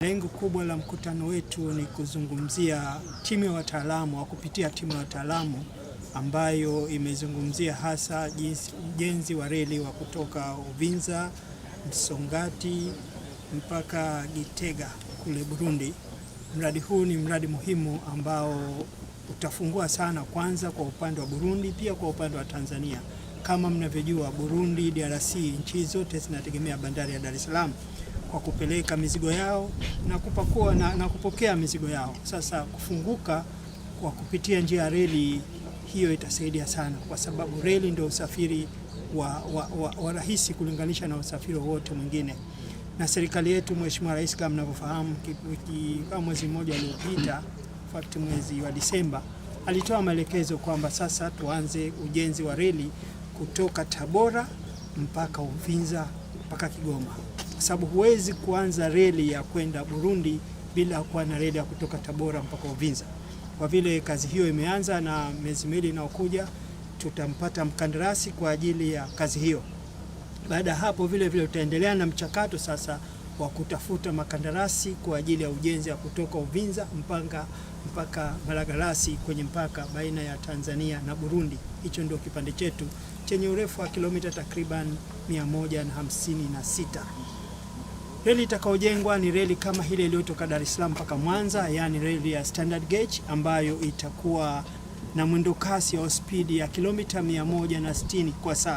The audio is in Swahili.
Lengo kubwa la mkutano wetu ni kuzungumzia timu ya wataalamu au kupitia timu ya wataalamu ambayo imezungumzia hasa ujenzi wa reli wa kutoka Uvinza, Msongati mpaka Gitega kule Burundi. Mradi huu ni mradi muhimu ambao utafungua sana, kwanza kwa upande wa Burundi, pia kwa upande wa Tanzania. Kama mnavyojua, Burundi, DRC, nchi zote zinategemea bandari ya Dar es Salaam kwa kupeleka mizigo yao na kupakua na kupokea mizigo yao. Sasa kufunguka kwa kupitia njia ya reli hiyo itasaidia sana, kwa sababu reli ndio usafiri wa rahisi kulinganisha na usafiri wote mwingine. Na serikali yetu, Mheshimiwa Rais, kama mnavyofahamu, kama mwezi mmoja uliopita, mwezi wa Disemba, alitoa maelekezo kwamba sasa tuanze ujenzi wa reli kutoka Tabora mpaka Uvinza mpaka Kigoma, kwa sababu huwezi kuanza reli ya kwenda Burundi bila kuwa na reli ya kutoka Tabora mpaka Uvinza. Kwa vile kazi hiyo imeanza na miezi miwili inayokuja tutampata mkandarasi kwa ajili ya kazi hiyo. Baada ya hapo vile tutaendelea na mchakato sasa wa kutafuta makandarasi kwa ajili ya ujenzi wa kutoka Uvinza mpaka Malagarasi kwenye mpaka baina ya Tanzania na Burundi. Hicho ndio kipande chetu chenye urefu wa kilomita takriban 156. Reli itakaojengwa ni reli kama ile iliyotoka Dar es Salaam mpaka Mwanza, yani reli ya standard gauge ambayo itakuwa na mwendo kasi wa spidi ya kilomita 160 kwa saa.